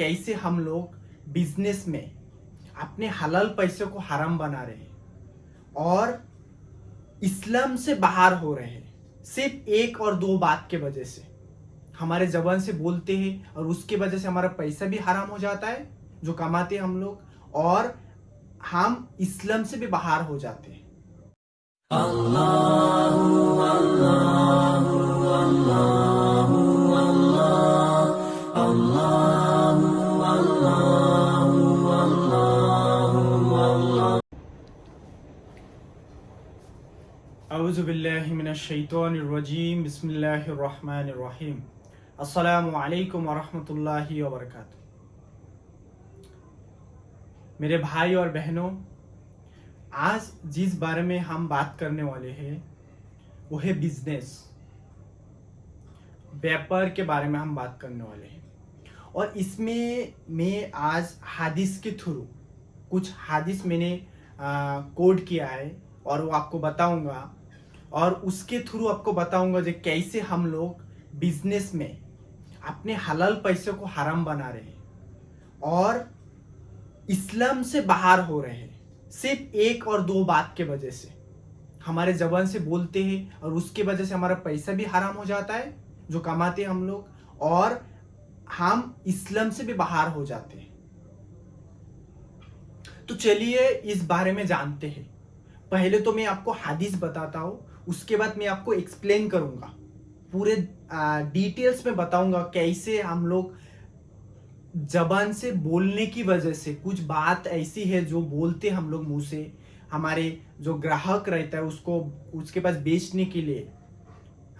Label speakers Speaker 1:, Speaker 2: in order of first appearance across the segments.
Speaker 1: कैसे हम लोग बिजनेस में अपने हलाल पैसे को हराम बना रहे हैं और इस्लाम से बाहर हो रहे हैं सिर्फ एक और दो बात के वजह से। हमारे जबान से बोलते हैं और उसके वजह से हमारा पैसा भी हराम हो जाता है जो कमाते हैं हम लोग, और हम इस्लाम से भी बाहर हो जाते हैं। औज़ु बिल्लाहि मिनश शैतानिर रजीम, बिस्मिल्लाहिर रहमानिर रहीम। अस्सलामु अलैकुम व रहमतुल्लाहि व बरकातुहू। मेरे भाई और बहनों, आज जिस बारे में हम बात करने वाले हैं वो है बिजनेस, व्यापार के बारे में हम बात करने वाले हैं। और इसमें मैं आज हदीस के थ्रू कुछ हदीस मैंने कोड किया है और वो आपको बताऊंगा, और उसके थ्रू आपको बताऊंगा जो कैसे हम लोग बिजनेस में अपने हलाल पैसे को हराम बना रहे हैं और इस्लाम से बाहर हो रहे हैं सिर्फ एक और दो बात के वजह से। हमारे जबान से बोलते हैं और उसके वजह से हमारा पैसा भी हराम हो जाता है जो कमाते हैं हम लोग, और हम इस्लाम से भी बाहर हो जाते हैं। तो चलिए इस बारे में जानते हैं। पहले तो मैं आपको हदीस बताता हूं, उसके बाद मैं आपको एक्सप्लेन करूंगा, पूरे डिटेल्स में बताऊंगा कैसे हम लोग जबान से बोलने की वजह से कुछ बात ऐसी है जो बोलते हम लोग मुंह से, हमारे जो ग्राहक रहता है उसको उसके पास बेचने के लिए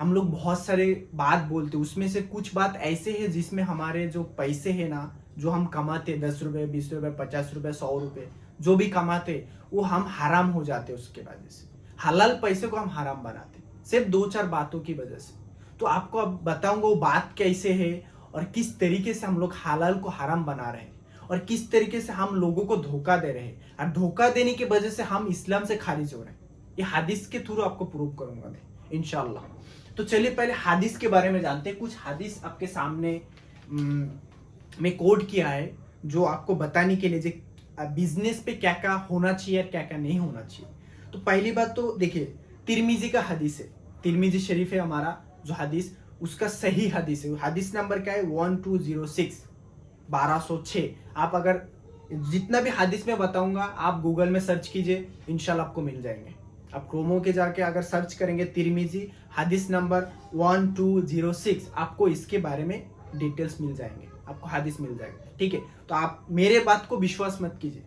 Speaker 1: हम लोग बहुत सारे बात बोलते, उसमें से कुछ बात ऐसे है जिसमें हमारे जो पैसे है ना, जो हम कमाते 10 रुपए 20 रुपए 50 रुपए 100 रुपए जो भी कमाते वो हम हराम हो जाते। उसके वजह से हलाल पैसे को हम हराम बनाते सिर्फ दो चार बातों की वजह से। तो आपको अब बताऊंगा वो बात कैसे है और किस तरीके से हम लोग हलाल को हराम बना रहे हैं और किस तरीके से हम लोगों को धोखा दे रहे हैं, और धोखा देने की वजह से हम इस्लाम से खारिज हो रहे हैं। ये हदीस के थ्रू आपको प्रूव करूंगा मैं इंशाल्लाह। तो चलिए पहले हदीस के बारे में जानते हैं। कुछ हदीस आपके सामने मैं कोड किया है जो आपको बताने के लिए बिजनेस पे क्या क्या होना चाहिए और क्या क्या नहीं होना चाहिए। तो पहली बात तो देखिए, तिरमिजी का हदीस है, तिरमिजी शरीफ है हमारा जो हदीस, उसका सही हदीस है। हदीस नंबर क्या है 1206 1206। आप अगर जितना भी हदीस में बताऊंगा आप गूगल में सर्च कीजिए, इंशाल्लाह आपको मिल जाएंगे। आप क्रोमो के जाके अगर सर्च करेंगे तिरमिजी हदीस नंबर 1206, आपको इसके बारे में डिटेल्स मिल जाएंगे, आपको हदीस मिल जाएगा। ठीक है, तो आप मेरे बात को विश्वास मत कीजिए,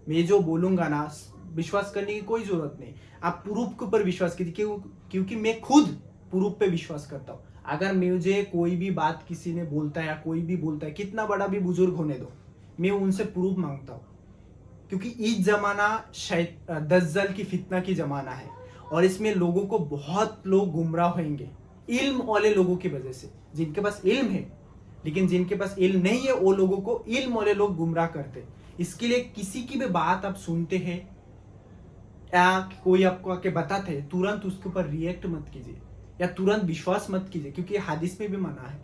Speaker 1: मैं जो बोलूंगा ना विश्वास करने की कोई जरूरत नहीं, आप प्रूफ के ऊपर विश्वास कीजिए। क्योंकि मैं खुद प्रूफ पे विश्वास करता हूँ। अगर मुझे कोई भी बात किसी ने बोलता है या कोई भी बोलता है, कितना बड़ा भी बुजुर्ग होने दो, मैं उनसे प्रूफ मांगता हूँ। क्योंकि इस जमाना दज्जल की फितना की जमाना है और इसमें लोगों को बहुत लोग गुमराह होंगे इल्म वाले लोगों की वजह से। जिनके पास इल्म है, लेकिन जिनके पास इल्म नहीं है वो लोगों को इल्म वाले लोग गुमराह करते। इसके लिए किसी की भी बात आप सुनते हैं या कोई आपको आके बताते हैं, तुरंत उसके ऊपर रिएक्ट मत कीजिए या तुरंत विश्वास मत कीजिए, क्योंकि हदीस में भी मना है।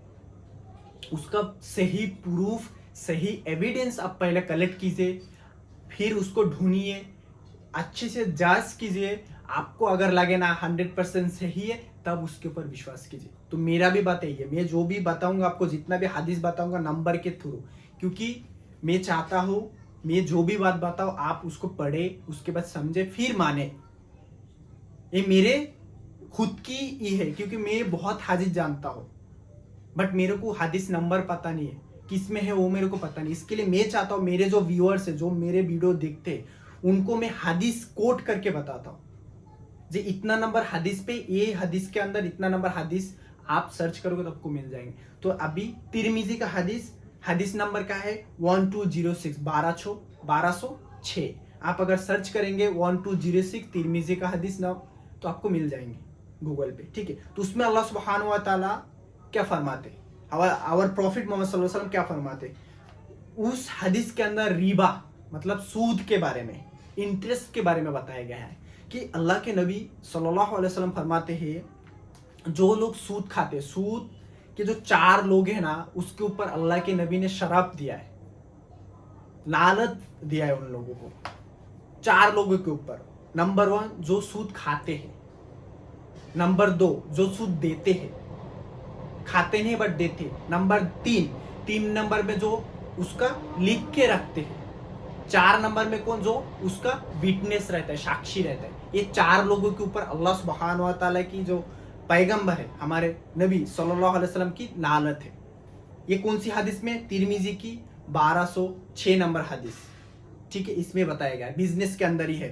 Speaker 1: उसका सही प्रूफ, सही एविडेंस आप पहले कलेक्ट कीजिए, फिर उसको ढूंढिए, अच्छे से जांच कीजिए। आपको अगर लगे ना 100% सही है तब उसके ऊपर विश्वास कीजिए। तो मेरा भी बात यही है, मैं जो भी बताऊंगा आपको, जितना भी हदीस बताऊंगा नंबर के थ्रू, क्योंकि मैं चाहता हूं मैं जो भी बात बताऊं आप उसको पढ़े, उसके बाद समझे, फिर माने। ये मेरे खुद की ही है, क्योंकि मैं बहुत हदीस जानता हूं बट मेरे को हदीस नंबर पता नहीं है, किस में है वो मेरे को पता नहीं। इसके लिए मैं चाहता हूँ मेरे जो व्यूअर्स है, जो मेरे वीडियो देखते हैं, उनको मैं हदीस कोट करके बताता हूँ जी इतना नंबर हदीस पे, ये हदीस के अंदर इतना नंबर हदीस आप सर्च करोगे तो आपको मिल जाएंगे। तो अभी तिरमिजी का हदीस नंबर का है 1206 1206। आप अगर सर्च करेंगे 1206 तिरमिजी का हदीस नंबर तो आपको मिल जाएंगे गूगल पे। ठीक है, तो उसमें अल्लाह सुब्हानहू व तआला क्या फरमाते, आवर प्रॉफिट मोहम्मद सल्लल्लाहु अलैहि वसल्लम क्या फरमाते, उस हदीस के अंदर रिबा मतलब सूद के बारे में, इंटरेस्ट के बारे में बताया गया है कि अल्लाह के नबी सल्लल्लाहु अलैहि वसल्लम फरमाते हैं जो लोग सूद खाते, सूद कि जो 4 लोग हैं ना उसके ऊपर अल्लाह के नबी ने शराब दिया है, लानत दिया है उन लोगों को, 4 लोगों के ऊपर। नंबर 1 जो सूद खाते हैं, नंबर 2 जो सूद देते हैं, खाते नहीं बट देते, नंबर 3 नंबर में जो उसका लिख के रखते हैं, 4 नंबर में कौन जो उसका विटनेस रहता है, साक्षी रहता है। ये 4 लोगों के ऊपर अल्लाह सुब्हानहू व तआला की जो पैगंबर है हमारे नबी सल्लल्लाहु अलैहि वसल्लम की लानत है। ये कौन सी हदीस में? तिरमिजी की 1206 नंबर हदीस, ठीक है, इसमें बताया गया, बिजनेस के अंदर ही है,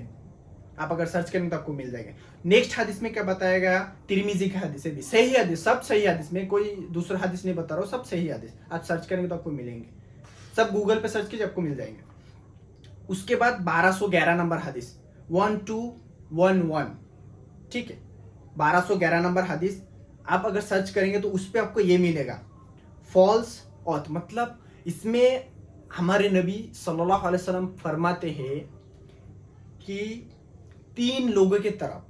Speaker 1: आप अगर सर्च करेंगे तो आपको मिल जाएगा। नेक्स्ट हदीस में क्या बताया गया? तिरमिजी की हदीस है भी, सही हदीस, सब सही हदीस में, कोई दूसरा हदीस नहीं बता रहा हूँ, सब सही हदीस, आप सर्च करेंगे तो आपको मिलेंगे, सब गूगल पे सर्च कीजिए आपको मिल जाएंगे। उसके बाद 1211 नंबर हदीस 1211, ठीक है, 1211 नंबर हदीस आप अगर सर्च करेंगे तो उस पर आपको ये मिलेगा, फॉल्स ऑथ, मतलब इसमें हमारे नबी सल्लल्लाहु अलैहि वसल्लम फरमाते हैं कि 3 लोगों के तरफ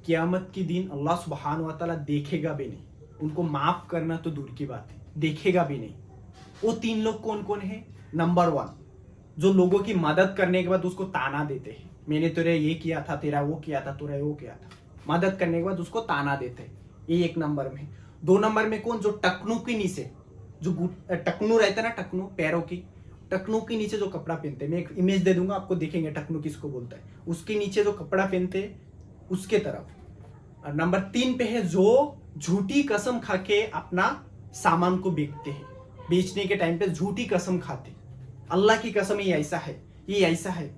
Speaker 1: क़यामत के दिन अल्लाह सुब्हानहू व तआला देखेगा भी नहीं, उनको माफ करना तो दूर की बात है, देखेगा भी नहीं। वो 3 लोग कौन कौन है? नंबर 1 जो लोगों की मदद करने के बाद उसको ताना देते हैं, मैंने तेरे ये किया था, तेरा वो किया था, तेरा वो किया था, मदद करने के बाद उसको ताना देते हैं, ये 1 नंबर में। 2 नंबर में कौन? जो टकनू के नीचे, जो टकनू रहता है ना, टकनू पैरों की, टकनू के नीचे जो कपड़ा पहनते हैं, मैं एक इमेज दे दूंगा आपको, देखेंगे टकनू किसको बोलता है, उसके नीचे जो कपड़ा पहनते हैं उसके तरफ। और नंबर 3 पे है जो झूठी कसम खा के अपना सामान को बेचते हैं, बेचने के टाइम पे झूठी कसम खाते, अल्लाह की कसम ये ऐसा है, ये ऐसा है,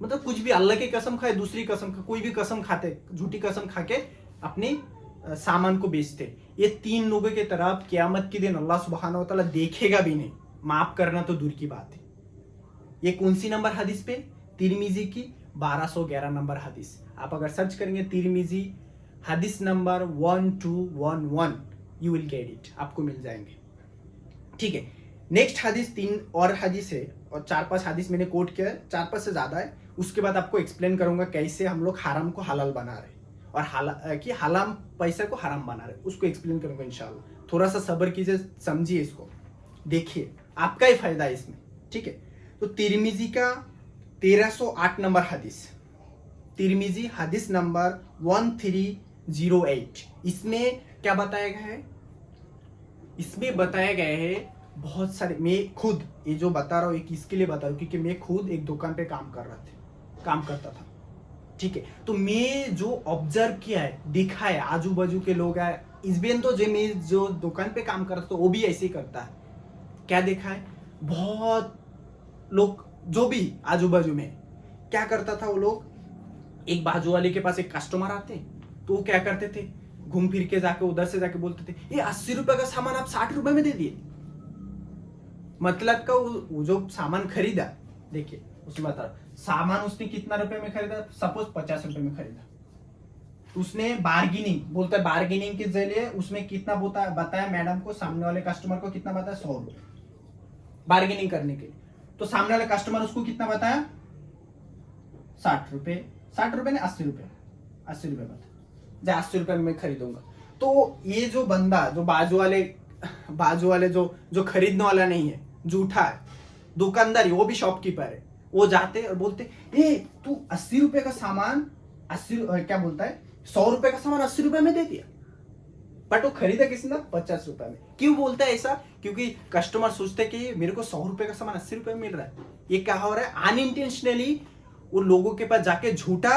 Speaker 1: मतलब कुछ भी अल्लाह की कसम खाए, दूसरी कसम खा, कोई भी कसम खाते, झूठी कसम खा के अपने सामान को बेचते। ये 3 लोगों के तरफ क़यामत के दिन अल्लाह सुब्हानहू व तआला देखेगा भी नहीं, माफ करना तो दूर की बात है। ये कौन सी नंबर हदीस पे? तिरमिजी की 1211 नंबर हदीस, आप अगर सर्च करेंगे तिरमिजी हदीस number 1211 you will get it, आपको मिल जाएंगे, ठीक है। नेक्स्ट हदीस 3 और हदीस है, और 4-5 हदीस मैंने कोट किया है, 4-5 से ज्यादा है, उसके बाद आपको एक्सप्लेन करूंगा कैसे हम लोग हराम को हलाल बना रहे और कि हलाल पैसा को हराम बना रहे, उसको एक्सप्लेन करूंगा इंशाल्लाह। थोड़ा सा सब्र कीजिए, समझिए इसको, देखिए आपका ही फायदा है इसमें, ठीक है। तो तिरमिजी का 1308 नंबर हदीस, तिरमिजी हदीस नंबर 1308, इसमें क्या बताया गया है? इसमें बताया गया है बहुत सारे, मैं खुद ये जो बता रहा हूँ ये किसके लिए बता रहा हूँ, क्योंकि मैं खुद एक दुकान पे काम करता था, ठीक है। तो मैं जो ऑब्जर्व किया है, देखा है, आजू बाजू के लोग है, इस बेन तो मैं जो दुकान पे काम करता था वो भी ऐसे ही करता है। क्या देखा है? बहुत लोग जो भी आजू बाजू में क्या करता था, वो लोग एक बाजू वाले के पास एक कस्टमर आते तो वो क्या करते थे, घूम फिर के जाके उधर से जाके बोलते थे, ये 80 रुपए का सामान आप 60 रुपए में दे दिए। मतलब का वो जो सामान खरीदा, देखिए उसमें बता रहा, सामान उसने कितना रुपए में खरीदा, सपोज 50 रुपए में खरीदा, उसने बार्गेनिंग, बोलता है बार्गेनिंग के जरिए उसमें कितना बताया मैडम को, सामने वाले कस्टमर को कितना बताया, 100 रुपए बार्गेनिंग करने के लिए। तो सामने वाले कस्टमर उसको कितना बताया, 60 रुपए, 60 रुपए ने 80 रुपए, 80 रुपए बता, जा 80 रुपए में खरीदूंगा। तो ये जो बंदा, जो बाजू वाले जो खरीदने वाला नहीं है, झूठा है, दुकानदार है, वो भी शॉपकीपर है, वो जाते और बोलते, ए तू 80 रुपए का सामान 80, क्या बोलता है, 100 रुपए का सामान 80 रुपए में दे दिया, बट वो खरीदा किसने, 50 रुपए में। क्यों बोलता है ऐसा? क्योंकि कस्टमर सोचते कि मेरे को 100 रुपए का सामान 80 रुपए में मिल रहा है। ये क्या हो रहा है, अनइंटेंशनली वो लोगों के पास जाके झूठा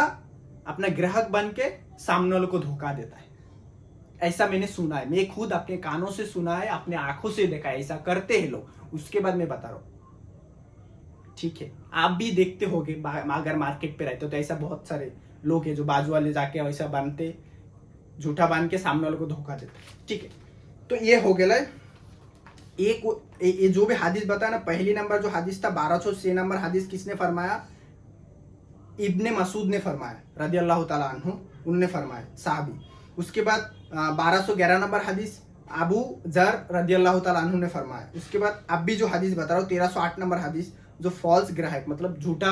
Speaker 1: अपना ग्राहक बन के सामने वालों को धोखा देता है। ऐसा मैंने सुना है, मैं खुद अपने कानों से सुना है, अपने आंखों से देखा है, ऐसा करते हैं लोग। उसके बाद मैं बता रहा हूं, ठीक है, आप भी देखते होगे, अगर मार्केट पे रहते हो तो ऐसा बहुत सारे लोग हैं जो बाजू वाले जाके वैसा बांधते, झूठा बांध के सामने वालों को धोखा देते, ठीक है। तो ये हो गया एक, ये जो भी हदीस बताया ना, पहली नंबर जो हदीस था 1206 नंबर हदीस किसने फरमाया, इब्ने मसूद ने फरमाया रदी अल्लाह ताला अन्हु, उनने फरमाया, साहबी। उसके बाद 1211 नंबर हदीस अबू जर रदी अल्लाह ताला अन्हु ने फरमाया। उसके बाद अब भी जो हदीस बता रहा हूँ 1308 नंबर हदीस, जो फॉल्स ग्राहक, मतलब झूठा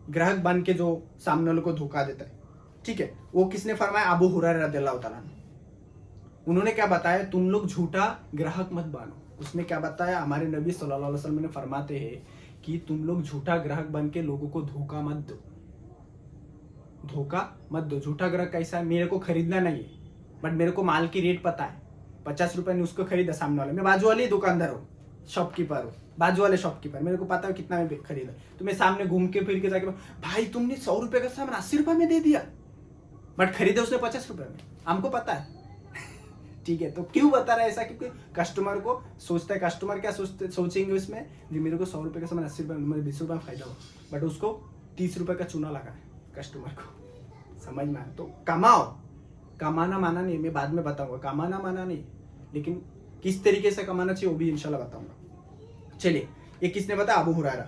Speaker 1: ग्राहक बन के जो सामने वालों को धोखा देता है, ठीक है, वो किसने फरमाया, अबू हुरैरा रदी अल्लाह ताला अन्हु, उन्होंने क्या बताया, तुम लोग झूठा ग्राहक मत बनो। उसने क्या बताया, हमारे नबी सल्लल्लाहु अलैहि वसल्लम ने फरमाते हैं कि तुम लोग झूठा ग्राहक बन के लोगों को धोखा मत दो, धोखा मत दो। झूठा ग्राहक कैसा है, मेरे को खरीदना नहीं है बट मेरे को माल की रेट पता है, 50 रुपए ने उसको खरीदा सामने वाले, मैं बाजू वाले दुकानदार हूँ, शॉपकीपर हूँ, बाजू वाले शॉपकीपर, मेरे को पता है कितना में खरीदा, तो मैं सामने घूम के फिर के जाके भाई तुमने 100 रुपए का सामान 80 रुपए में दे दिया, बट खरीदे उसने 50 रुपए में, हमको पता है। ठीक है, तो क्यों बता रहा है ऐसा, क्योंकि कस्टमर को सोचता है, कस्टमर क्या सोचेंगे उसमें, जी मेरे को 100 रुपए का सामान 80 रुपए में, 20 रुपए में फायदा हो, बट उसको 30 रुपए का चूना लगा है कस्टमर को। समझ में आया? तो कमाओ, कमाना माना नहीं, मैं बाद में बताऊंगा, कमाना माना नहीं, लेकिन किस तरीके से कमाना चाहिए वो भी इंशाल्लाह बताऊंगा। चलिए, ये किसने बताया, अबू हुरैरा,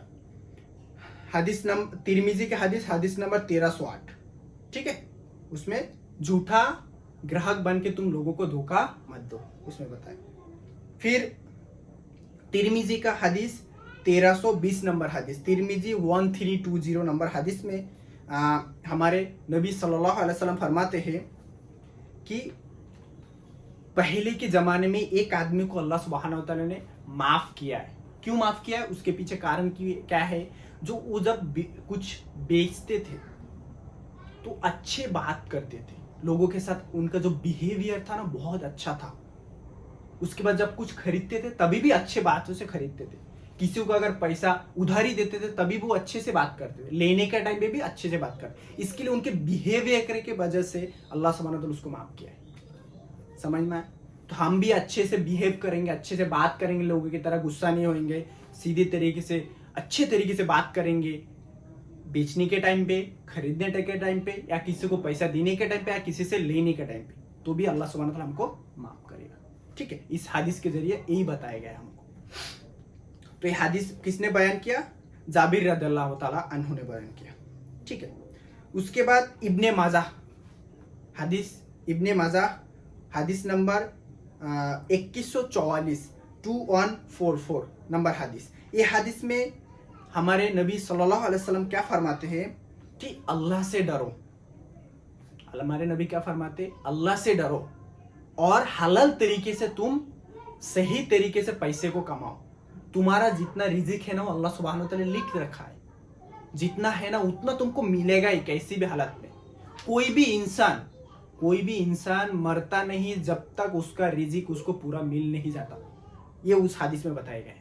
Speaker 1: हदीस नंबर तिरमिजी के हदीस नंबर 1308। ठीक है, उसमें झूठा ग्राहक बन के तुम लोगों को धोखा मत दो, उसमें बताया। फिर तिरमिजी का हदीस 1320 नंबर हदीस, तिरमिजी 1320 नंबर हदीस में हमारे नबी सल्लल्लाहु अलैहि वसल्लम फरमाते हैं कि पहले के जमाने में एक आदमी को अल्लाह सुब्हानहू व तआला ने माफ किया है। क्यों माफ किया है, उसके पीछे कारण क्या है, जो वो जब कुछ बेचते थे तो अच्छे बात करते थे लोगों के साथ, उनका जो बिहेवियर था ना बहुत अच्छा था। उसके बाद जब कुछ खरीदते थे तभी भी अच्छे बातों से खरीदते थे, किसी को अगर पैसा उधारी देते थे तभी वो अच्छे से बात करते थे, लेने के टाइम पे भी अच्छे से बात करते। इसके लिए उनके बिहेवियर के वजह से अल्लाह सुब्हानहू व तआला उसको माफ किया है। समझ में आया? तो हम भी अच्छे से बिहेव करेंगे, अच्छे से बात करेंगे, लोगों की तरह गुस्सा नहीं होंगे, सीधे तरीके से अच्छे तरीके से बात करेंगे, बेचने के टाइम पे, खरीदने के टाइम पे, या किसी को पैसा देने के टाइम पे, या किसी से लेने के टाइम पे, तो भी अल्लाह सुब्हानहू व तआला हमको माफ करेगा। ठीक है, इस हदीस के जरिए यही बताया गया है हमको। तो ये हदीस किसने बयान किया, जाबिर रदियल्लाहु ताला अन्हु ने बयान किया। ठीक है, उसके बाद इब्ने माजाह हदीस, इब्ने माजाह हदीस नंबर 2144 2144 नंबर हदीस। ये हदीस में हमारे नबी सल्लल्लाहु अलैहि वसल्लम क्या फरमाते हैं कि अल्लाह से डरो। हमारे नबी क्या फरमाते, अल्लाह से डरो और हलाल तरीके से तुम सही तरीके से पैसे को कमाओ। तुम्हारा जितना रिजिक है ना वो अल्लाह सुब्हानहू व तआला ने लिख रखा है, जितना है ना उतना तुमको मिलेगा ही कैसी भी हालत में। कोई भी इंसान मरता नहीं जब तक उसका रिजिक उसको पूरा मिल नहीं जाता, ये उस हदीस में बताया गया है।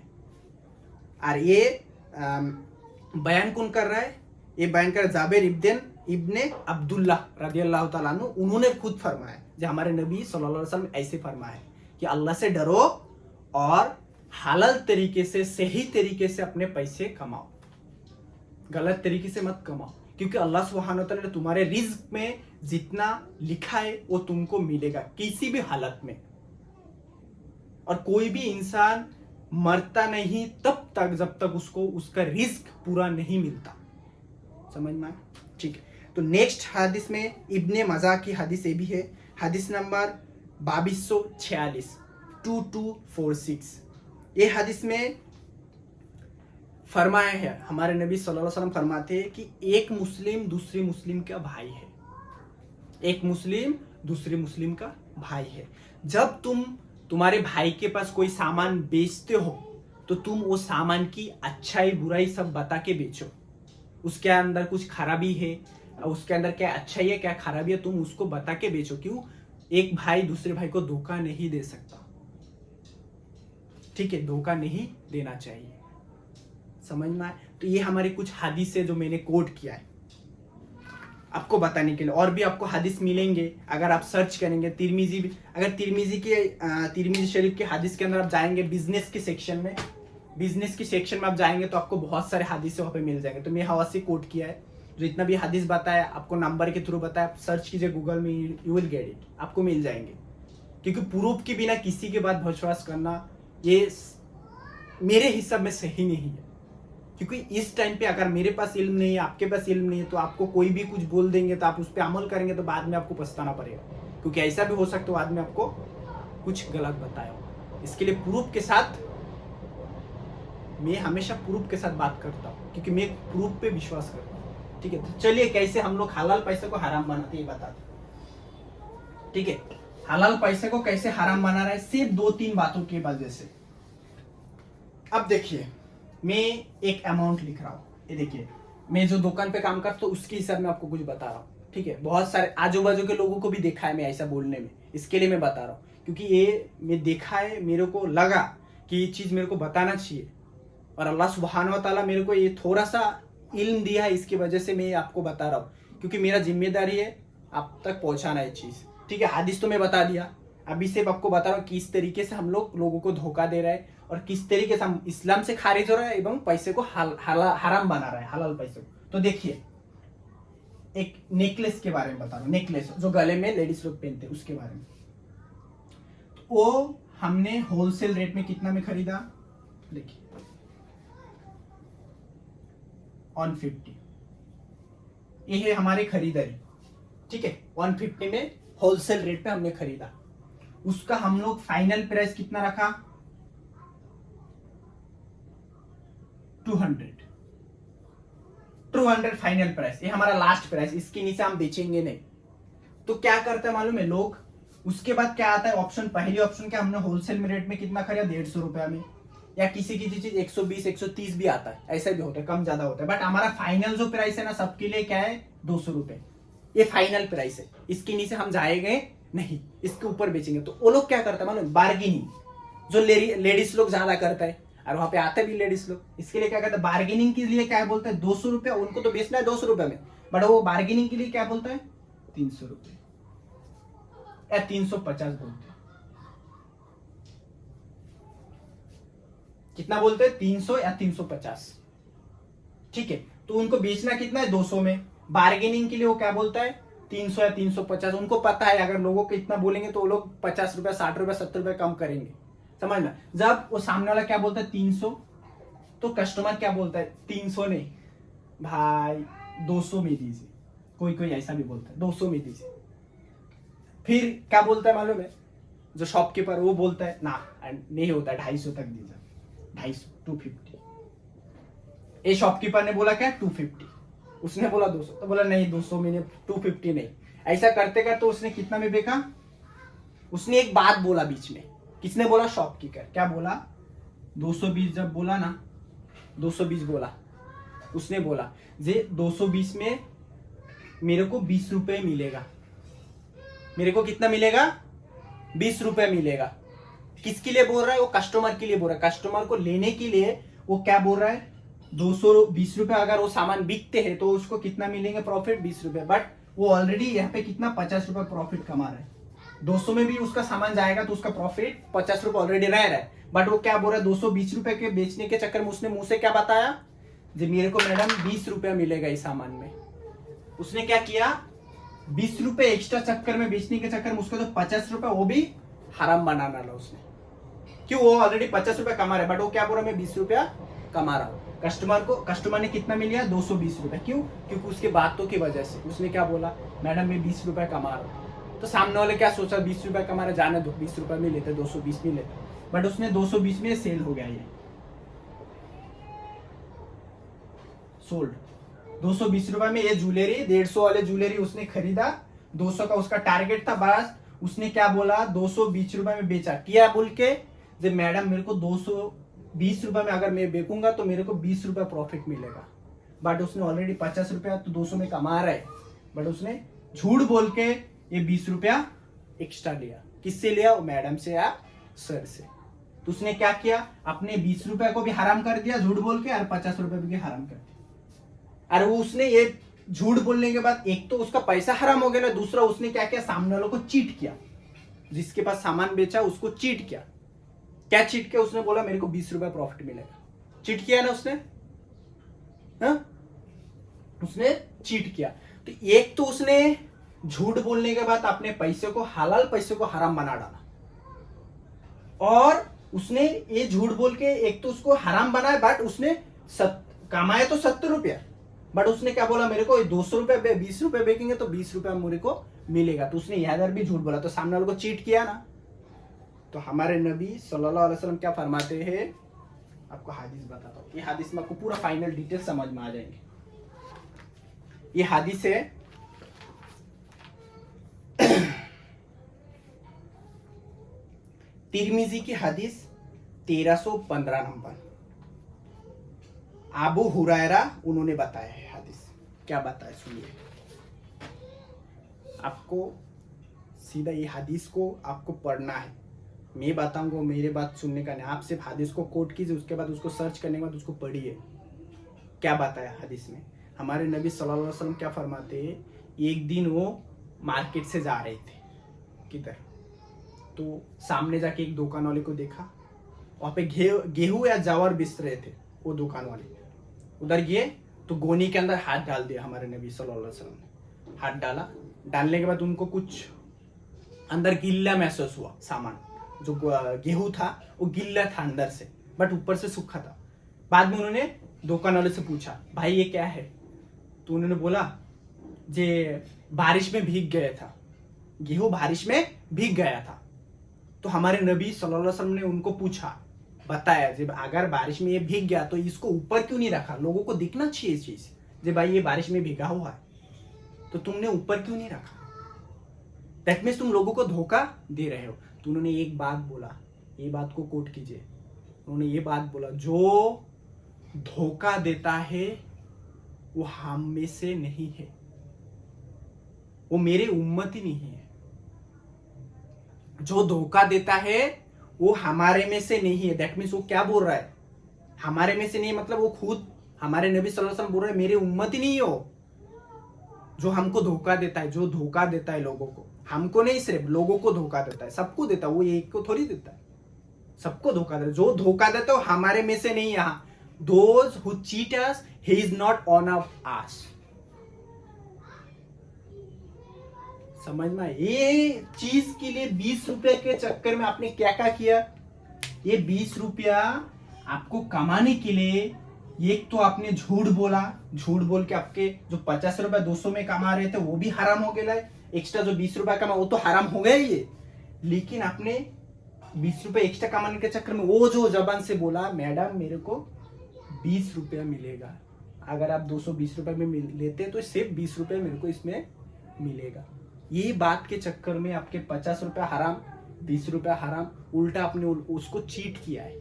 Speaker 1: और ये बयान कौन कर रहा है, ये बयान कर जाबिर इब्ने अब्दुल्लाह रदियल्लाहु ताला अन्हु, उन्होंने खुद फरमाया, जो हमारे नबी सल्लल्लाहु अलैहि वसल्लम ऐसे फरमाया कि अल्लाह से डरो और हलाल तरीके से, सही तरीके से अपने पैसे कमाओ, गलत तरीके से मत कमाओ, क्योंकि अल्लाह सुब्हानहू व तआला ने तुम्हारे रिज्क में जितना लिखा है वो तुमको मिलेगा किसी भी हालत में। और कोई भी इंसान मरता नहीं तब तक जब तक उसको उसका रिज्क पूरा नहीं मिलता। समझ में आया? ठीक है, तो नेक्स्ट हदीस में इब्ने मजा की हदीस ये भी है, हदीस नंबर 2246 2246। ये हदीस में फरमाया है, हमारे नबी सल्लल्लाहु अलैहि वसल्लम फरमाते हैं कि एक मुस्लिम दूसरे मुस्लिम का भाई है, एक मुस्लिम दूसरे मुस्लिम का भाई है। जब तुम्हारे भाई के पास कोई सामान बेचते हो तो तुम वो सामान की अच्छाई बुराई सब बता के बेचो, उसके अंदर कुछ खराबी है, उसके अंदर क्या अच्छाई है क्या खराबी है, तुम उसको बता के बेचो। क्यों? एक भाई दूसरे भाई को धोखा नहीं दे सकता। ठीक है, धोखा नहीं देना चाहिए। समझ में आए? तो ये हमारे कुछ हदीस है जो मैंने कोट किया है आपको बताने के लिए। और भी आपको हदीस मिलेंगे अगर आप सर्च करेंगे तिरमिजी भी, अगर तिरमिजी शरीफ के हदीस के अंदर आप जाएंगे, बिजनेस के सेक्शन में आप जाएंगे तो आपको बहुत सारे हदीस वहाँ पे मिल जाएंगे। तो मैं हवा से कोट किया है, जो इतना भी हदीस बताया आपको नंबर के थ्रू बताया, आप सर्च कीजिए गूगल में, यू विल गेट इट, आपको मिल जाएंगे। क्योंकि प्रूफ के बिना किसी के बाद विश्वास करना ये मेरे हिसाब में सही नहीं है। क्योंकि इस टाइम पे अगर मेरे पास इल्म नहीं है, आपके पास इल्म नहीं है, तो आपको कोई भी कुछ बोल देंगे तो आप उस पर अमल करेंगे तो बाद में आपको पछताना पड़ेगा। क्योंकि ऐसा भी हो सकता है बाद में आपको कुछ गलत बताया हो। इसके लिए प्रूफ के साथ, मैं हमेशा प्रूफ के साथ बात करता हूँ, क्योंकि मैं प्रूफ पे विश्वास करता हूँ। ठीक है, तो चलिए कैसे हम लोग हलाल पैसे को हराम बनाते हैं बताते। ठीक है, हलाल पैसे को कैसे हराम बना रहा है, सिर्फ 2-3 बातों की वजह से। अब देखिए, मैं एक अमाउंट लिख रहा हूँ, ये देखिए, मैं जो दुकान पे काम करता हूँ उसके हिसाब में आपको कुछ बता रहा हूँ, ठीक है। बहुत सारे आजू बाजू के लोगों को भी देखा है मैं ऐसा बोलने में, इसके लिए मैं बता रहा हूँ, क्योंकि ये मैं देखा है, मेरे को लगा कि ये चीज मेरे को बताना चाहिए, और अल्लाह सुब्हानहू व तआला मेरे को ये थोड़ा सा इल्म दिया है, इसकी वजह से मैं आपको बता रहा हूँ, क्योंकि मेरा जिम्मेदारी है आप तक पहुंचाना ये चीज, ठीक है। हदीस तो मैं बता दिया, अभी सिर्फ आपको बता रहा हूँ किस तरीके से हम लोग लोगों को धोखा दे रहा है, और किस तरीके से हम इस्लाम से खारिज हो रहा है एवं पैसे को हराम बना रहा है, हलाल पैसे को। तो देखिए, एक नेकलेस के बारे में बता रहा हूँ, नेकलेस जो गले में लेडीज लोग पहनते हैं उसके बारे में। वो हमने होलसेल रेट में कितना में खरीदा, देखिए 150, ये है हमारी खरीदारी, ठीक है। 150 में होलसेल रेट पे हमने खरीदा, उसका हम लोग फाइनल प्राइस कितना रखा, 200 फाइनल प्राइस, ये हमारा लास्ट प्राइस, इसके नीचे हम बेचेंगे नहीं। तो क्या करते हैं मालूम है लोग, उसके बाद क्या आता है ऑप्शन, पहली ऑप्शन क्या, हमने होलसेल में रेट में कितना खरीदा, 150 रुपया में, या किसी चीज 120 130 भी आता है, ऐसा भी होता है, कम ज्यादा होता है, बट हमारा फाइनल जो प्राइस है ना सबके लिए क्या है, 200 रुपए, ये फाइनल प्राइस है, इसके नीचे हम जाएंगे नहीं, इसके ऊपर बेचेंगे। तो वो लोग क्या करते हैं मालूम, बार्गेनिंग, जो लेडीज लोग ज्यादा करता है, और वहां पे आते भी लेडीज लोग, इसके लिए क्या करते हैं, बार्गेनिंग के लिए क्या बोलते हैं, 200 रुपया, उनको तो बेचना है 200 रुपये में, बट वो बार्गेनिंग के लिए क्या बोलता है, 300 रुपये या 350 बोलते हैं, कितना बोलते हैं, 300 या 350, ठीक है। तो उनको बेचना कितना है, 200 में, बार्गेनिंग के लिए वो क्या बोलता है, 300 या 350, उनको पता है अगर लोगों को इतना बोलेंगे तो वो लोग 50 रुपया 60 रुपया 70 रुपया कम करेंगे, समझना। जब वो सामने वाला क्या बोलता है 300, तो कस्टमर क्या बोलता है, 300 नहीं भाई 200 में दीजिए, कोई कोई ऐसा भी बोलता है 200 में दीजिए। फिर क्या बोलता है मालूम है, जो शॉपकीपर वो बोलता है ना नहीं होता, 250 तक दीजिए, 250 250। ये शॉपकीपर ने बोला क्या 250, उसने बोला 200, तो बोला नहीं 200 में नहीं, 250 नहीं। ऐसा करते करते उसने कितना में बेचा, उसने एक बात बोला बीच में, किसने बोला, शॉपकीपर, क्या बोला, 220 जब बोला ना, 220 बोला, उसने बोला जे 220 में मेरे को 20 रुपए मिलेगा, मेरे को कितना मिलेगा, 20 रुपए मिलेगा। किसके लिए बोल रहा है, वो कस्टमर के लिए बोल रहा है, कस्टमर को लेने के लिए वो क्या बोल रहा है, 220 रुपए अगर वो सामान बिकते हैं तो उसको कितना मिलेंगे प्रॉफिट, 20 रुपए, बट वो ऑलरेडी यहाँ पे कितना 50 रुपए प्रॉफिट कमा रहा है, 200 में भी उसका सामान जाएगा तो उसका प्रॉफिट 50 रुपए ऑलरेडी रह रहा है, बट वो क्या बोल रहा है 220 रुपए के बेचने के चक्कर में उसने मुंह से क्या बताया, जी मेरे को मैडम 20 रुपया मिलेगा इस सामान में। उसने क्या किया, 20 रुपए एक्स्ट्रा चक्कर में बेचने के चक्कर में उसका जो 50 रुपए वो भी हराम बना डाला उसने, क्यों, वो ऑलरेडी 50 रुपए कमा रहा है, बट वो क्या बोल रहा है, मैं 20 रुपया कमा रहा हूँ। कस्टमर ने कितना मिल लिया, 220 रुपए, क्यों, क्योंकि उसके बातों की वजह से उसने क्या बोला, मैडम मैं 20 रुपए कमा रहा हूँ। तो सामने वाले क्या सोचा, 20 रुपए कमा रहा, जाने दो, 20 रुपए में लेते, 220 में लेते, बट उसने 220 में सेल हो गया, ये सोल्ड 220 रुपए में। ये ज्वेलरी 150 वाले ज्वेलरी उसने खरीदा, 200 का उसका टारगेट था, बस उसने क्या बोला, 220 रुपए में बेचा, किया बोल के, जब मैडम मेरे को 220 रुपए में अगर मैं बेचूंगा तो मेरे को 20 रुपए प्रॉफिट मिलेगा, बट उसने ऑलरेडी 50 रुपया तो 200 में कमा रहा है, बट उसने झूठ बोल के ये 20 रुपया एक्स्ट्रा लिया। किससे लिया, वो मैडम से या सर से। तो उसने क्या किया, अपने 20 रुपए को भी हराम कर दिया झूठ बोल के, और 50 रुपए भी हराम कर दिया। और वो उसने ये झूठ बोलने के बाद एक तो उसका पैसा हराम हो गया ना, दूसरा उसने क्या किया, सामने वालों को चीट किया, जिसके पास सामान बेचा उसको चीट किया। क्या चीट किया, उसने बोला मेरे को 20 रुपए प्रॉफिट मिलेगा, चीट किया ना उसने, हा? उसने चीट किया। तो एक तो उसने झूठ बोलने के बाद अपने पैसे को, हलाल पैसे को हराम बना डाला, और उसने ये झूठ बोल के एक तो उसको हराम बनाया, बट उसने कमाया तो 70 रुपया, बट उसने क्या बोला, मेरे को 200 रुपए 20 रुपए बेचेंगे तो 20 रुपया मेरे को मिलेगा। तो उसने इधर भी झूठ बोला, तो सामने वाले को चीट किया ना। तो हमारे नबी सल्लल्लाहु अलैहि वसल्लम क्या फरमाते हैं, आपको हदीस बताता हूँ, ये हदीस में आपको पूरा फाइनल डिटेल समझ में आ जाएंगे। ये हदीस है तिरमिजी की हदीस 1315 नंबर। अबू हुरैरा उन्होंने बताया है हदीस। क्या बताया सुनिए। आपको सीधा ये हदीस को आपको पढ़ना है, मैं बताऊंगा, मेरे बात सुनने का नहीं। आप सिर्फ हदीस को कोट कीजिए, उसके बाद उसको सर्च करने के बाद उसको पढ़िए क्या बताया हदीस में। हमारे नबी सल्लल्लाहु अलैहि वसल्लम क्या फरमाते हैं, एक दिन वो मार्केट से जा रहे थे किधर, तो सामने जाके एक दुकान वाले को देखा, वहाँ पे गेहूं या जवार बिस रहे थे। वो दुकान वाले उधर गए तो गोनी के अंदर हाथ डाल दिया हमारे नबी सल्लल्लाहु अलैहि वसल्लम ने। हाथ डाला, डालने के बाद उनको कुछ अंदर गिल्ला महसूस हुआ। सामान जो गेहूं था वो गिल्ला था अंदर से, बट ऊपर से सूखा था। बाद में उन्होंने दुकान वाले से पूछा, भाई ये क्या है? तो उन्होंने बोला, जे बारिश में भीग गया था, गेहूं बारिश में भीग गया था। तो हमारे नबी सल्लल्लाहु अलैहि वसल्लम ने उनको पूछा, बताया, जब अगर बारिश में ये भीग गया तो इसको ऊपर क्यों नहीं रखा? लोगों को दिखना चाहिए चीज, जे भाई ये बारिश में भीगा हुआ है, तो तुमने ऊपर क्यों नहीं रखा? दैट मीन्स तुम लोगों को धोखा दे रहे हो। तो उन्होंने एक बात बोला, ये बात को कोट कीजिए। उन्होंने ये बात बोला, जो धोखा देता है वो हम में से नहीं है, वो मेरे उम्मत ही नहीं है। जो धोखा देता है वो हमारे में से नहीं है। दैट मीन्स वो क्या बोल रहा है, हमारे में से नहीं, मतलब वो खुद हमारे नबी सल्लल्लाहु अलैहि वसल्लम बोल रहे हैं, मेरे उम्मत ही नहीं हो जो हमको धोखा देता है। जो धोखा देता है लोगों को, हमको नहीं, सिर्फ लोगों को धोखा देता है, सबको देता है, वो एक को थोड़ी देता है, सबको धोखा देता है। जो धोखा देता है वो हमारे में से नहीं। यहाँ those who cheat us, he is not one of us. समझ में? ये चीज के लिए 20 रुपए के चक्कर में आपने क्या क्या किया। ये 20 रुपया आपको कमाने के लिए एक तो आपने झूठ बोला, झूठ बोल के आपके जो 50 रुपए 200 में कमा रहे थे वो भी हराम हो गया। एक्स्ट्रा जो 20 रुपए कमा वो तो हराम हो गया ही है। लेकिन आपने 20 रुपए एक्स्ट्रा कमाने के चक्कर में वो जो जबान से बोला, मैडम मेरे को 20 रुपया मिलेगा, अगर आप 220 रुपए में लेते तो सिर्फ 20 रुपए मेरे को इसमें मिलेगा। ये बात के चक्कर में आपके 50 रुपया हराम, 20 रुपया हराम, उल्टा आपने उसको चीट किया है,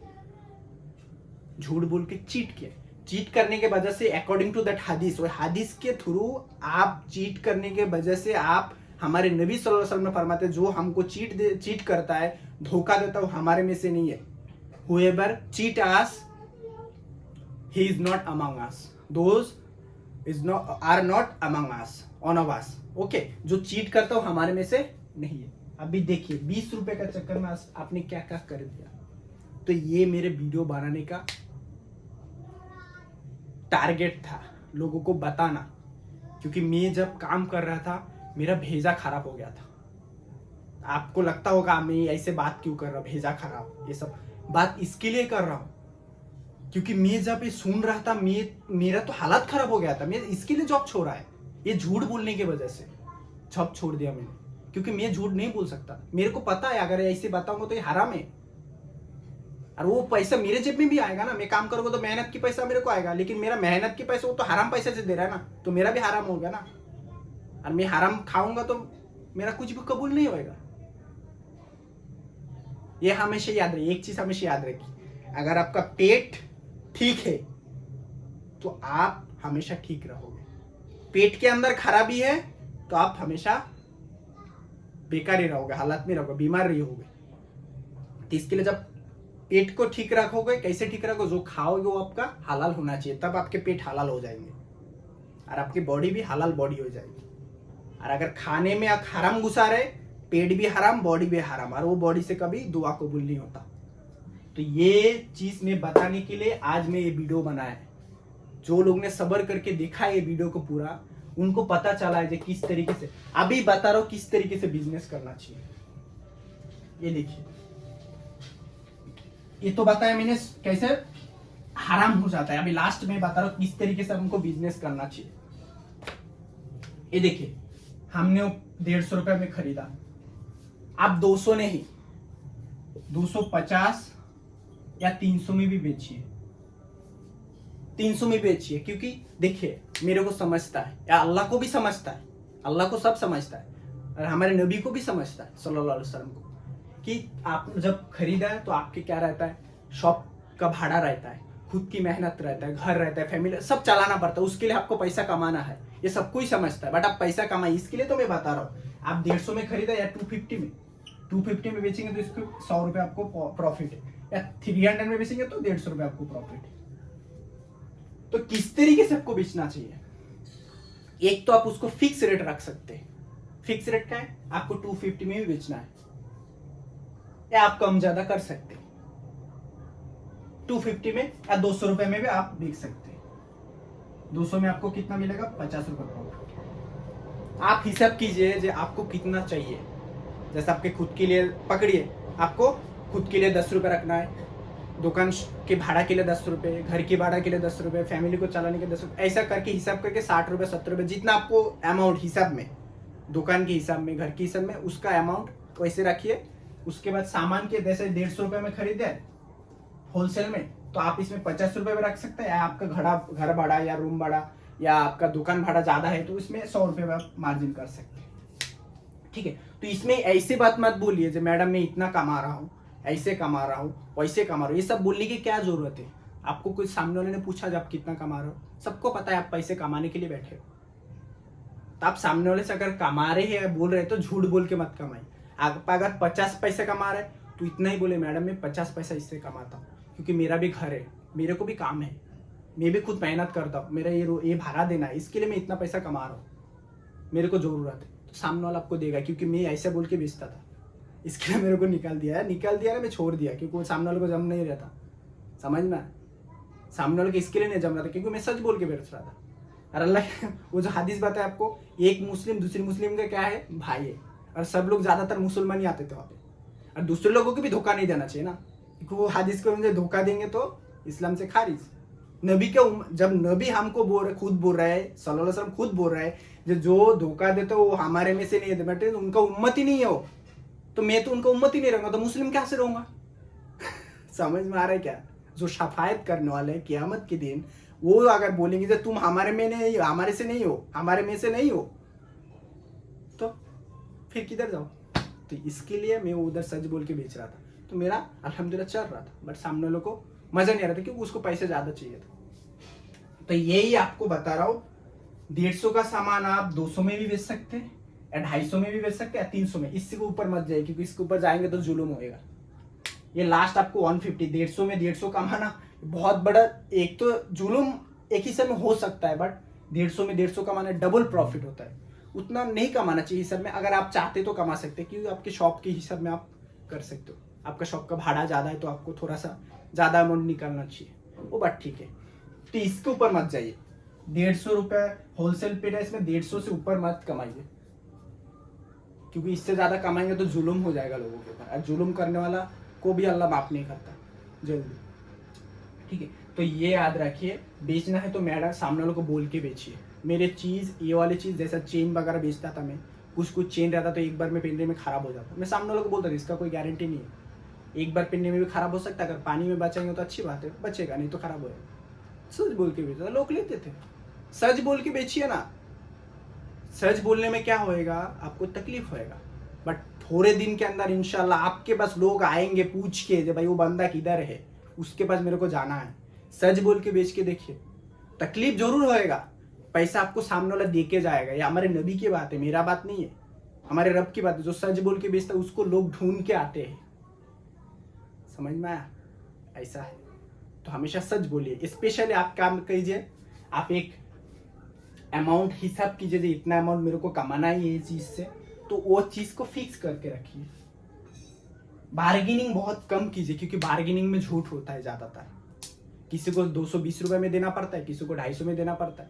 Speaker 1: झूठ बोल के चीट किया है। चीट करने के वजह से अकॉर्डिंग टू दैट हदीस, और हदीस के थ्रू आप चीट करने के वजह से आप, हमारे नबी सल्लल्लाहु अलैहि वसल्लम ने फरमाते, जो हमको चीट करता है, धोखा देता है, वो हमारे में से नहीं है। Whoever cheat us, he is not among us. Those are not among us, on of us. Okay, जो चीट करता है वो हमारे में से नहीं है। अभी देखिए 20 रुपए का चक्कर में आपने क्या क्या कर दिया। तो ये मेरे वीडियो बनाने का टारगेट था, लोगों को बताना, क्योंकि मैं जब काम कर रहा था मेरा भेजा खराब हो गया था। आपको लगता होगा मैं ऐसे बात क्यों कर रहा हूँ, भेजा खराब, ये सब बात इसके लिए कर रहा हूँ क्योंकि मैं जब ये सुन रहा था मेरा तो हालत खराब हो गया था। मैं इसके लिए जॉब छोड़ा है, ये झूठ बोलने की वजह से जॉब छोड़ दिया मैंने, क्योंकि मैं झूठ नहीं बोल सकता। मेरे को पता है अगर ऐसे बताऊंगा तो ये हराम है, और वो पैसा मेरे जेब में भी आएगा ना। मैं काम करूंगा तो मेहनत की पैसा मेरे को आएगा, लेकिन मेरा मेहनत की पैसा वो तो हराम पैसे से दे रहा है ना, तो मेरा भी हराम हो गया ना। और मैं हराम खाऊंगा तो मेरा कुछ भी कबूल नहीं होगा। ये हमेशा याद रखिए, एक चीज हमेशा याद रखिए, अगर आपका पेट ठीक है तो आप हमेशा ठीक रहोगे। पेट के अंदर खराबी है तो आप हमेशा बेकार ही रहोगे, हालत में रहोगे, बीमार रहोगे। तो इसके लिए जब पेट को ठीक रखोगे, कैसे ठीक रखोगे, जो खाओगे वो आपका हलाल होना चाहिए, तब आपके पेट हलाल हो जाएंगे और आपकी बॉडी भी हलाल बॉडी हो जाएगी। और अगर खाने में आप हराम घुसा रहे, पेट भी हराम, बॉडी भी हराम, और वो बॉडी से कभी दुआ कबूल नहीं होता। तो ये चीज में बताने के लिए आज मैं ये वीडियो बनाया है। जो लोग ने सब्र करके देखा है ये वीडियो को पूरा, उनको पता चला है कि किस तरीके से, अभी बता रहा हूं किस तरीके से बिजनेस करना चाहिए। ये देखिए, ये तो बताया मैंने कैसे हराम हो जाता है, अभी लास्ट में बता रहा हूं किस तरीके से हमको बिजनेस करना चाहिए। ये देखिए, हमने 150 रुपए में खरीदा, आप 200 नहीं 250 या 300 में भी बेचिए, 300 में बेचिए, क्योंकि देखिए मेरे को समझता है, या अल्लाह को भी समझता है, अल्लाह को सब समझता है, और हमारे नबी को भी समझता है सल्लल्लाहु अलैहि वसल्लम को। कि आप जब खरीदा है तो आपके क्या रहता है, शॉप का भाड़ा रहता है, खुद की मेहनत रहता है, घर रहता है, फैमिली सब चलाना पड़ता है, उसके लिए आपको पैसा कमाना है, ये सब कोई समझता है, बट आप पैसा कमाए इसके लिए तो मैं बता रहा हूँ। आप 150 में खरीदा या 250 में बेचेंगे तो इसको 100 रुपये आपको प्रॉफिट है, या 300 में बेचेंगे तो 150 रुपये आपको प्रॉफिट है। तो किस तरीके से आपको बेचना चाहिए, एक तो आप उसको फिक्स रेट रख सकते हैं। फिक्स रेट क्या है, आपको 250 में भी बेचना है, या आप कम ज्यादा कर सकते हैं, 250 में या 200 रुपए में भी आप बेच सकते हैं। 200 में आपको कितना मिलेगा, 50 रुपए प्रॉफिट। आप हिसाब कीजिए जो आपको कितना चाहिए, जैसे आपके खुद के लिए पकड़िए, आपको खुद के लिए 10 रुपए रखना है, दुकान के भाड़ा के लिए 10 रुपए, घर के भाड़ा के लिए 10 रुपए, फैमिली को चलाने के 10 रुपए, ऐसा करके हिसाब करके 60 रुपए 70 रुपए जितना आपको अमाउंट हिसाब में, दुकान के हिसाब में, घर के हिसाब में, उसका अमाउंट वैसे रखिए। उसके बाद सामान के जैसे 150 रुपए में खरीदे होलसेल में, तो आप इसमें 50 रुपए में रख सकते हैं, या आपका घर भाड़ा या रूम भाड़ा या आपका दुकान भाड़ा ज्यादा है तो इसमें 100 रुपए में आप मार्जिन कर सकते हैं। ठीक है, तो इसमें ऐसे बात मत बोलिए जो मैडम मैं इतना कमा रहा हूँ, ऐसे कमा रहा हूँ, वैसे कमा रहा हूँ, ये सब बोलने की क्या जरूरत है। आपको कोई सामने वाले ने पूछा जब आप कितना कमा रहे हो, सबको पता है आप पैसे कमाने के लिए बैठे हो, तो आप सामने वाले से अगर कमा रहे हैं बोल रहे तो झूठ बोल के मत कमाए। आप अगर 50 पैसे कमा रहे तो इतना ही बोले मैडम मैं 50 पैसा इससे कमाता हूँ क्योंकि मेरा भी घर है, मेरे को भी काम है, मैं भी खुद मेहनत करता हूँ, मेरा ये भाड़ा देना है, इसके लिए मैं इतना पैसा कमा रहा हूँ, मेरे को जरूरत है। तो सामने वाला आपको देगा क्योंकि मैं ऐसे बोल के बेचता था, इसके लिए मेरे को निकाल दिया ना, मैं छोड़ दिया क्योंकि वो सामने वाले को जम नहीं रहता। समझ में, सामने वाले को इसके लिए नहीं जम रहा था क्योंकि मैं सच बोल के बेच रहा था। और अल्लाह वो जो हदीस बताया आपको, एक मुस्लिम दूसरी मुस्लिम का क्या है, भाई है, और सब लोग ज्यादातर मुसलमान ही आते थे वहाँ पे, और दूसरे लोगों को भी धोखा नहीं देना चाहिए ना, क्योंकि वो हदीस को मुझे धोखा देंगे तो इस्लाम से खारिज। नबी के जब नबी हमको खुद बोल रहा है, सल्लल्लाहु अलैहि वसल्लम खुद बोल रहा है जो धोखा देते वो हमारे में से नहीं है, बेटे उनका उम्मत ही नहीं है वो, तो मैं तो उनका उम्मत ही नहीं रहूंगा तो मुस्लिम कैसे रहूंगा। समझ में आ रहा है क्या, जो शफायत करने वाले हैं क़यामत के दिन, वो अगर बोलेंगे कि तुम हमारे में नहीं हो, हमारे से नहीं हो, हमारे में से नहीं हो, तो फिर किधर जाओ। तो इसके लिए मैं उधर सच बोल के बेच रहा था, तो मेरा अल्हम्दुलिल्लाह चल रहा था, बट सामने वालों को मजा नहीं आ रहा था क्योंकि उसको पैसे ज्यादा चाहिए था। तो यही आपको बता रहा हूँ, 150 का सामान आप 200 में भी बेच सकते हैं, या 250 में भी बेच सकते हैं, या 300 में। इससे ऊपर मत जाइए क्योंकि इसके ऊपर जाएंगे तो जुलूम होएगा। ये लास्ट आपको 150, 150 में 150 कमाना बहुत बड़ा, एक तो जुलूम एक ही समय हो सकता है, बट 150 में 150 कमाना डबल प्रॉफिट होता है। उतना नहीं कमाना चाहिए हिसाब में, अगर आप चाहते तो कमा सकते हैं क्योंकि आपके शॉप के हिसाब में आप कर सकते हो। आपका शॉप का भाड़ा ज्यादा है तो आपको थोड़ा सा ज्यादा अमाउंट निकालना चाहिए, वो बात ठीक है। तो इसके ऊपर मत जाइए, 150 रुपए होलसेल प्राइस में 150 से ऊपर मत कमाइए, क्योंकि इससे ज्यादा कमाएंगे तो जुल्म हो जाएगा लोगों के ऊपर, और जुल्म करने वाला को भी अल्लाह माफ नहीं करता जल्दी। ठीक है, तो ये याद रखिए, बेचना है तो मैडम सामने वालों को बोल के बेचिए। मेरे चीज ये वाली चीज जैसा चेन वगैरह बेचता था मैं, कुछ चेन रहता तो एक बार में पहनने में खराब हो जाता, मैं सामने वालों को बोलता था इसका कोई गारंटी नहीं है, एक बार पहनने में भी खराब हो सकता है, अगर पानी में बचेंगे तो अच्छी बात है, बचेगा नहीं तो खराब होगा। सच बोल के बेचता, लोग लेते थे। सच बोल के बेचिए ना, सच बोलने में क्या होएगा, आपको तकलीफ होएगा, बट थोड़े दिन के अंदर इंशाल्लाह आपके पास लोग आएंगे पूछ के भाई वो बंदा किधर है, उसके पास मेरे को जाना है। सच बोल के बेच के देखिए, तकलीफ जरूर होएगा, पैसा आपको सामने वाला दे के जाएगा। ये हमारे नबी की बात है, मेरा बात नहीं है, हमारे रब की बात है। जो सच बोल के बेचता है उसको लोग ढूंढ के आते हैं। समझ में आया, ऐसा है। तो हमेशा सच बोलिए। स्पेशली आप काम कीजिए, आप एक अमाउंट हिसाब कीजिए, इतना अमाउंट मेरे को कमाना है ये चीज से, तो वो चीज को फिक्स करके रखिए। बार्गेनिंग बहुत कम कीजिए क्योंकि बार्गेनिंग में झूठ होता है ज्यादातर। किसी को 220 रुपए में देना पड़ता है, किसी को 250 में देना पड़ता है,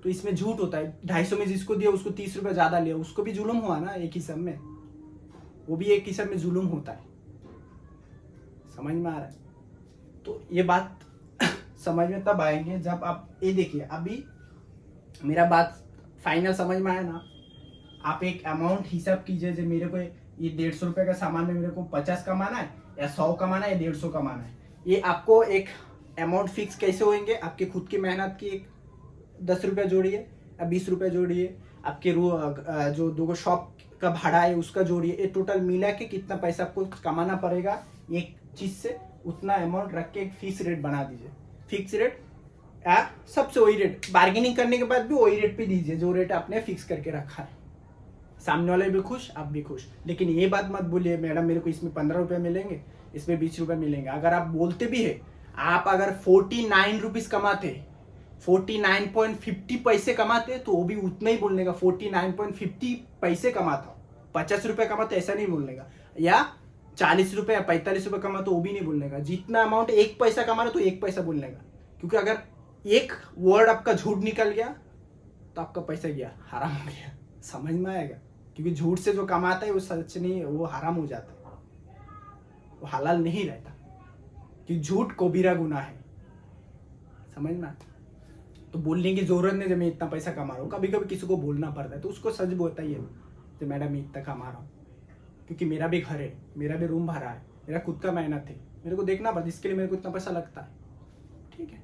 Speaker 1: तो इसमें झूठ होता है। 250 में जिसको दिया उसको 30 रुपए ज्यादा लिया, उसको भी जुल्म हुआ ना एक हिसाब में, वो भी एक हिसाब में जुल्म होता है। समझ में आ रहा है? तो ये बात समझ में तब आएंगे जब आप ये देखिए, अभी मेरा बात फाइनल समझ में आया ना। आप एक अमाउंट हिसाब कीजिए, जो मेरे को ये 150 रुपए का सामान में मेरे को 50 कमाना है या 100 कमाना है या 150 कमाना है, ये आपको एक अमाउंट फिक्स कैसे होंगे। आपके खुद की मेहनत की एक 10 रुपये जोड़िए या 20 रुपये जोड़िए, आपके जो दो शॉप का भाड़ा है उसका जोड़िए, ये टोटल मिला के कितना पैसा आपको कमाना पड़ेगा एक चीज से, उतना अमाउंट रख के एक फिक्स रेट बना दीजिए। फिक्स रेट सबसे वही रेट, बार्गेनिंग करने के बाद भी वही रेट पे दीजिए जो रेट आपने फिक्स करके रखा है। सामने वाले भी खुश, आप भी खुश। लेकिन ये बात मत बोलिए मैडम मेरे को इसमें 15 रुपये मिलेंगे, इसमें 20 रुपये मिलेंगे। अगर आप बोलते भी है, आप अगर 49 रुपीज कमाते, 49.50 पैसे कमाते तो वो भी उतना ही बोलने का, 49.50 पैसे कमाता, 50 रुपये कमाते ऐसा नहीं बोलने का, या 40 रुपये या 45 रुपये कमा तो वो भी नहीं बोलने का। जितना अमाउंट 1 पैसा कमा रहे तो 1 पैसा बोलने का, क्योंकि अगर एक वर्ड आपका झूठ निकल गया तो आपका पैसा गया, हराम हो गया। समझ में आएगा? क्योंकि झूठ से जो कमाता है वो सच नहीं, वो हराम हो जाता है, वो हलाल नहीं रहता, कि झूठ कबीरा गुनाह है। समझ में आता? तो बोलने की जरूरत नहीं, जब मैं इतना पैसा कमा रहा हूँ। कभी कभी किसी को बोलना पड़ता है तो उसको सच बताइए तो मैडम मैं इतना कमा रहा हूँ, क्योंकि मेरा भी घर है, मेरा भी रूम भरा है, मेरा खुद का मेहनत है, मेरे को देखना पड़ता है, इसके लिए मेरे को इतना पैसा लगता है। ठीक है,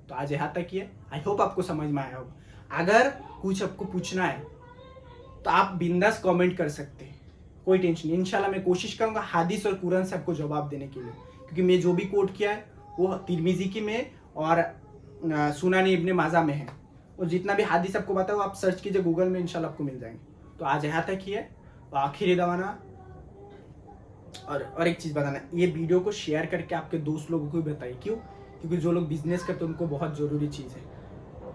Speaker 1: तो आज यहाँ तक ही है। आई होप आपको समझ में आया होगा। अगर कुछ आपको पूछना है तो आप बिंदास कमेंट कर सकते हैं, कोई टेंशन नहीं। इंशाल्लाह मैं कोशिश करूंगा हादिस और कुरान से आपको जवाब देने के लिए, क्योंकि मैं जो भी कोट किया है वो तिरमिजी की में और सुनानी इब्ने माजा में है, और जितना भी हादिस आपको बताया वो आप सर्च कीजिए गूगल में, इंशाल्लाह आपको मिल जाएंगे। तो आज यहाँ तक ही है। तो आखिरी दवाना और एक चीज़ बताना, ये वीडियो को शेयर करके आपके दोस्त लोगों को भी बताइए। क्यों? क्योंकि जो लोग बिजनेस करते हैं उनको बहुत ज़रूरी चीज़ है।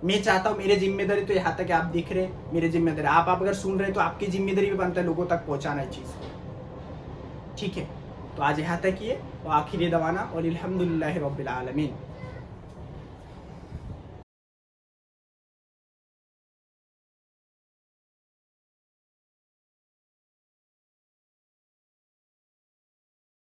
Speaker 1: मैं चाहता हूँ, मेरी जिम्मेदारी तो यहाँ तक आप देख रहे हैं, मेरी जिम्मेदारी आप अगर सुन रहे हैं तो आपकी जिम्मेदारी भी बनता है लोगों तक पहुँचाना है चीज़। ठीक है, तो आज यहाँ तक ही है। और आखिरी दवाना और अल्हम्दुलिल्लाहि रब्बिल आलमीन।